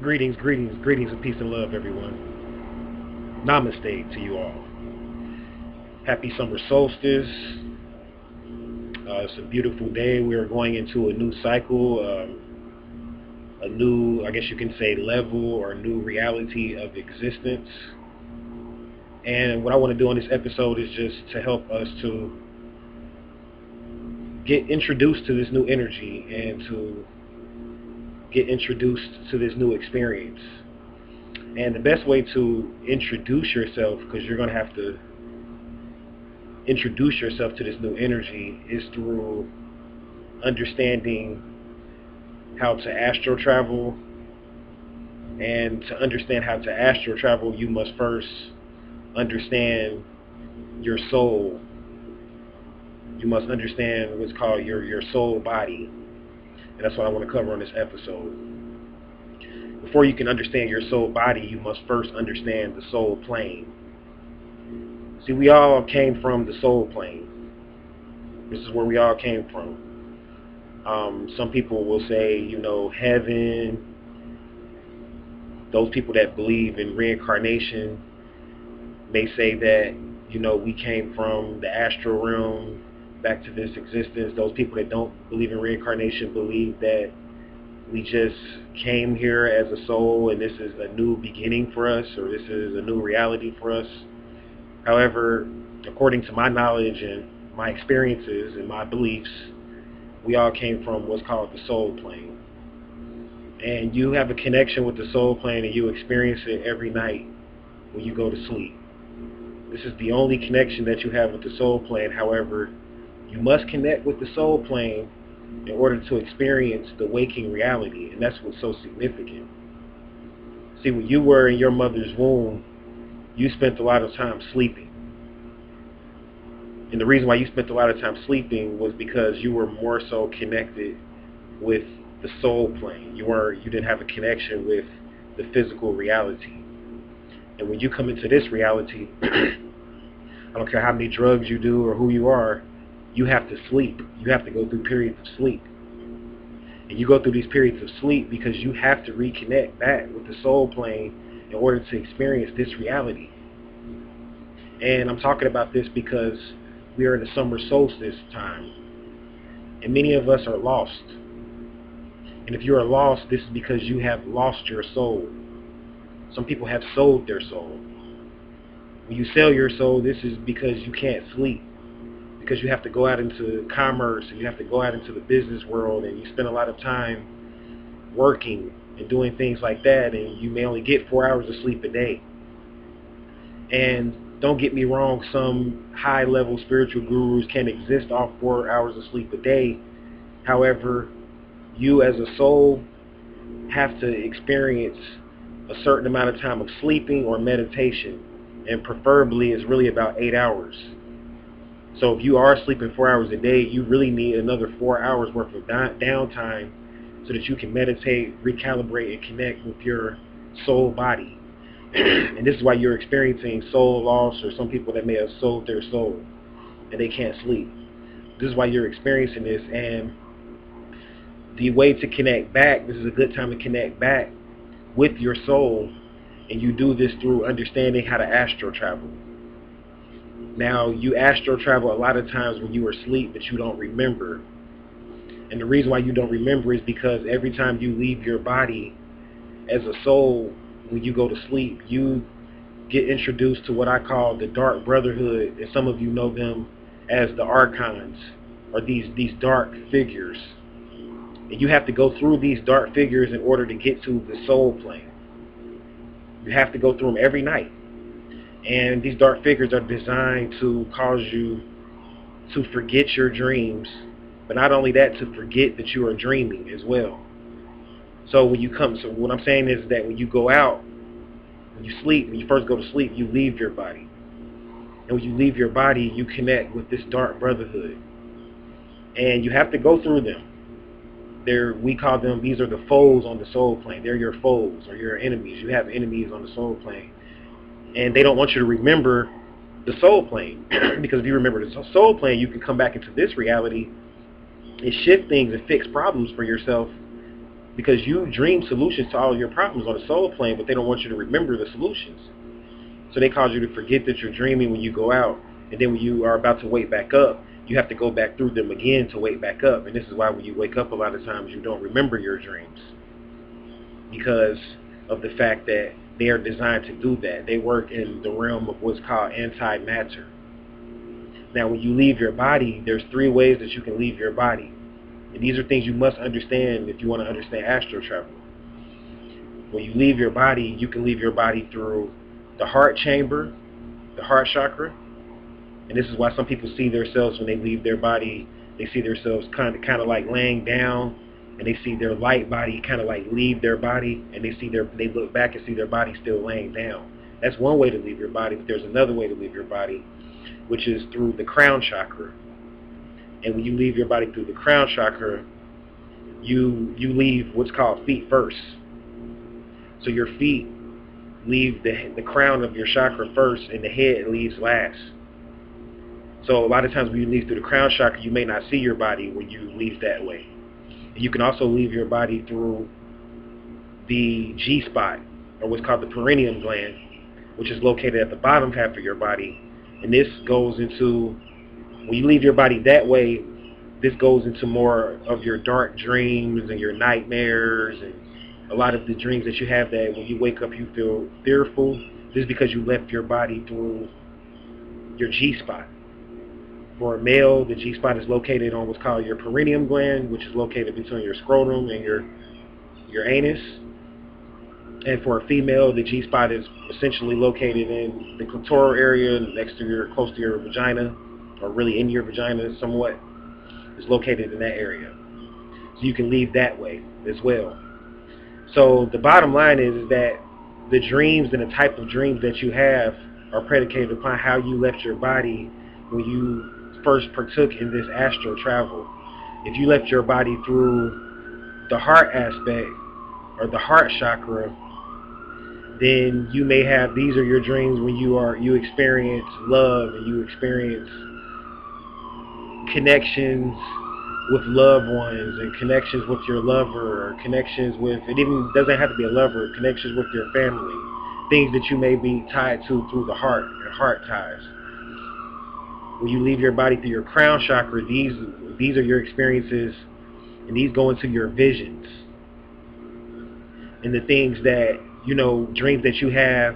Greetings, greetings, greetings of peace and love, everyone. Namaste to you all. Happy summer solstice. It's a beautiful day. We are going into a new cycle, a new, I guess you can say, level or new reality of existence. And what I want to do on this episode is just to help us to get introduced to this new energy and to get introduced to this new experience. And the best way to introduce yourself, because you're going to have to introduce yourself to this new energy, is through understanding how to astral travel. And to understand how to astral travel, you must first understand your soul. You must understand what's called your soul body. And that's what I want to cover on this episode. Before you can understand your soul body, you must first understand the soul plane. See, we all came from the soul plane. This is where we all came from. Some people will say, heaven. Those people that believe in reincarnation may say that, we came from the astral realm back to this existence. Those people that don't believe in reincarnation believe that we just came here as a soul and this is a new beginning for us, or this is a new reality for us. However, according to my knowledge and my experiences and my beliefs, we all came from what's called the soul plane. And you have a connection with the soul plane and you experience it every night when you go to sleep. This is the only connection that you have with the soul plane. However, you must connect with the soul plane in order to experience the waking reality, and that's what's so significant. See, when you were in your mother's womb, you spent a lot of time sleeping. And the reason why you spent a lot of time sleeping was because you were more so connected with the soul plane. You didn't have a connection with the physical reality. And when you come into this reality, I don't care how many drugs you do or who you are, you have to sleep. You have to go through periods of sleep. And you go through these periods of sleep because you have to reconnect back with the soul plane in order to experience this reality. And I'm talking about this because we are in the summer solstice time. And many of us are lost. And if you are lost, this is because you have lost your soul. Some people have sold their soul. When you sell your soul, this is because you can't sleep. Because you have to go out into commerce and you have to go out into the business world and you spend a lot of time working and doing things like that, and you may only get 4 hours of sleep a day. And don't get me wrong, some high-level spiritual gurus can exist off 4 hours of sleep a day. However, you as a soul have to experience a certain amount of time of sleeping or meditation, and preferably it's really about 8 hours. So if you are sleeping 4 hours a day, you really need another 4 hours worth of downtime so that you can meditate, recalibrate, and connect with your soul body. And this is why you're experiencing soul loss, or some people that may have sold their soul and they can't sleep. This is why you're experiencing this. And the way to connect back, this is a good time to connect back with your soul, and you do this through understanding how to astral travel. Now, you astral travel a lot of times when you are asleep, but you don't remember. And the reason why you don't remember is because every time you leave your body as a soul, when you go to sleep, you get introduced to what I call the Dark Brotherhood, and some of you know them as the Archons, or these dark figures. And you have to go through these dark figures in order to get to the soul plane. You have to go through them every night. And these dark figures are designed to cause you to forget your dreams, but not only that, to forget that you are dreaming as well. So what I'm saying is that when you go out, when you sleep, when you first go to sleep, you leave your body. And when you leave your body, you connect with this Dark Brotherhood. And you have to go through them. We call them, these are the foes on the soul plane. They're your foes or your enemies. You have enemies on the soul plane. And they don't want you to remember the soul plane. Because if you remember the soul plane, you can come back into this reality and shift things and fix problems for yourself because you dream solutions to all of your problems on the soul plane, but they don't want you to remember the solutions. So they cause you to forget that you're dreaming when you go out, and then when you are about to wake back up, you have to go back through them again to wake back up. And this is why when you wake up a lot of times you don't remember your dreams, because of the fact that they are designed to do that. They work in the realm of what's called antimatter. Now when you leave your body, there's 3 ways that you can leave your body. And these are things you must understand if you want to understand astral travel. When you leave your body, you can leave your body through the heart chamber, the heart chakra. And this is why some people see themselves when they leave their body, they see themselves kind of like laying down, and they see their light body kind of like leave their body, and they look back and see their body still laying down. That's one way to leave your body, but there's another way to leave your body, which is through the crown chakra. And when you leave your body through the crown chakra, you leave what's called feet first. So your feet leave the crown of your chakra first, and the head leaves last. So a lot of times when you leave through the crown chakra, you may not see your body when you leave that way. And you can also leave your body through the G-spot, or what's called the perineum gland, which is located at the bottom half of your body. And this goes into, when you leave your body that way, this goes into more of your dark dreams and your nightmares, and a lot of the dreams that you have that when you wake up you feel fearful. This is because you left your body through your G-spot. For a male, the G-spot is located on what's called your perineum gland, which is located between your scrotum and your anus. And for a female, the G-spot is essentially located in the clitoral area, close to your vagina, or really in your vagina somewhat. Is located in that area. So you can leave that way as well. So the bottom line is that the dreams and the type of dreams that you have are predicated upon how you left your body when you first partook in this astral travel. If you left your body through the heart aspect or the heart chakra, then you may have, these are your dreams when you experience love and you experience connections with loved ones and connections with your lover, or connections with, it even doesn't have to be a lover, connections with your family, things that you may be tied to through the heart, your heart ties. When you leave your body through your crown chakra, these are your experiences, and these go into your visions and the things that, dreams that you have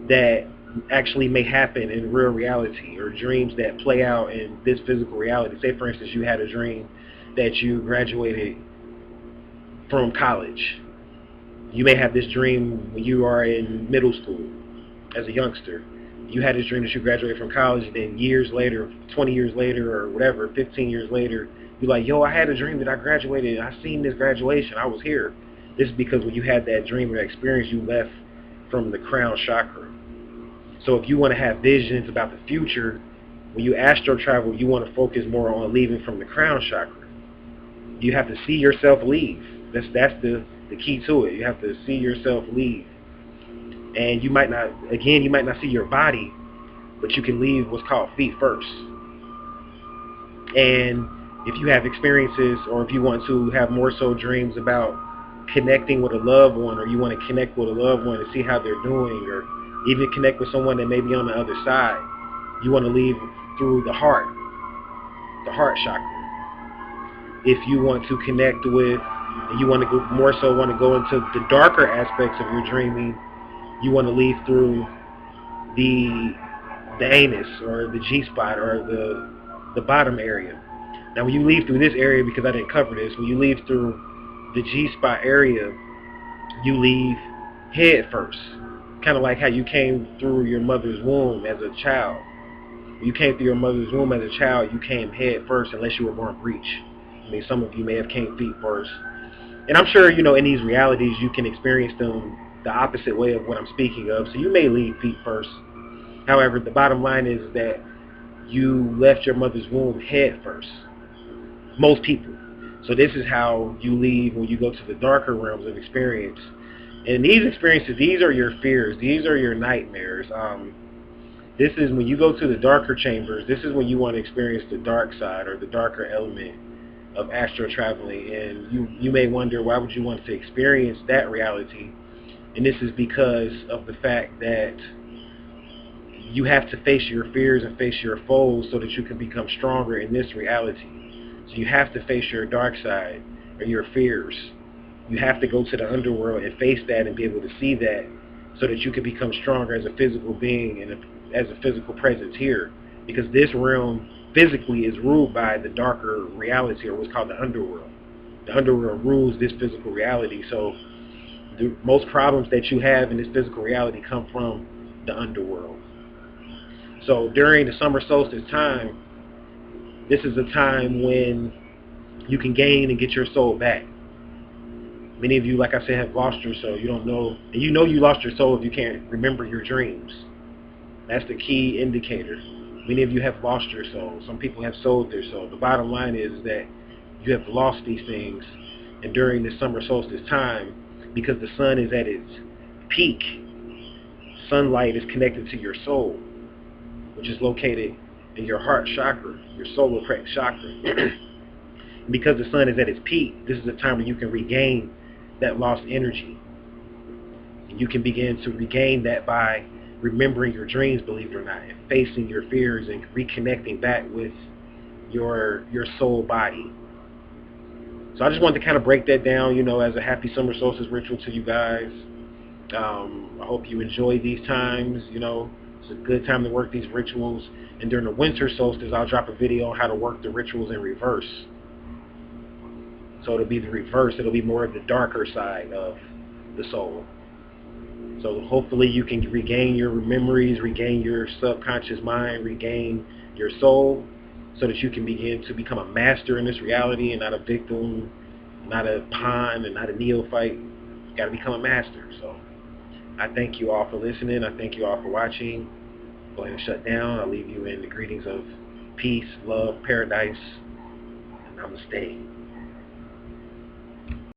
that actually may happen in real reality, or dreams that play out in this physical reality. Say for instance you had a dream that you graduated from college. You may have this dream when you are in middle school as a youngster. You had this dream that you graduated from college, and then years later, 20 years later or whatever, 15 years later, you're like, yo, I had a dream that I graduated, I seen this graduation, I was here. This is because when you had that dream or that experience, you left from the crown chakra. So if you want to have visions about the future, when you astral travel, you want to focus more on leaving from the crown chakra. You have to see yourself leave. That's the key to it. You have to see yourself leave. And you might not see your body, but you can leave what's called feet first. And if you have experiences, or if you want to have more so dreams about connecting with a loved one, or you want to connect with a loved one and see how they're doing, or even connect with someone that may be on the other side, you want to leave through the heart chakra. If you want to connect with, and you want to go into the darker aspects of your dreaming, you want to leave through the anus, or the G-spot, or the bottom area. Now when you leave through this area, because I didn't cover this, when you leave through the G-spot area, you leave head first. Kind of like how you came through your mother's womb as a child. When you came through your mother's womb as a child, you came head first, unless you were born breech. I mean, some of you may have came feet first. And I'm sure, in these realities, you can experience them the opposite way of what I'm speaking of. So you may leave feet first. However, the bottom line is that you left your mother's womb head first. Most people. So this is how you leave when you go to the darker realms of experience. And these experiences, these are your fears. These are your nightmares. This is when you go to the darker chambers. This is when you want to experience the dark side, or the darker element of astral traveling. And you may wonder, why would you want to experience that reality? And this is because of the fact that you have to face your fears and face your foes so that you can become stronger in this reality. So you have to face your dark side or your fears. You have to go to the underworld and face that and be able to see that so that you can become stronger as a physical being and as a physical presence here. Because this realm physically is ruled by the darker reality, or what's called the underworld. The underworld rules this physical reality. So the most problems that you have in this physical reality come from the underworld. So during the summer solstice time, this is a time when you can gain and get your soul back. Many of you, like I said, have lost your soul. You don't know, and you know you lost your soul if you can't remember your dreams. That's the key indicator. Many of you have lost your soul. Some people have sold their soul. The bottom line is that you have lost these things, and during the summer solstice time, because the sun is at its peak, sunlight is connected to your soul, which is located in your heart chakra, your solar chakra. Because the sun is at its peak, this is a time where you can regain that lost energy. And you can begin to regain that by remembering your dreams, believe it or not, and facing your fears and reconnecting back with your soul body. So I just wanted to kind of break that down, as a happy summer solstice ritual to you guys. I hope you enjoy these times. It's a good time to work these rituals. And during the winter solstice, I'll drop a video on how to work the rituals in reverse. So it'll be the reverse. It'll be more of the darker side of the soul. So hopefully you can regain your memories, regain your subconscious mind, regain your soul, so that you can begin to become a master in this reality and not a victim, not a pawn, and not a neophyte. You got to become a master. So I thank you all for listening. I thank you all for watching. Go ahead and shut down. I'll leave you in the greetings of peace, love, paradise, and namaste.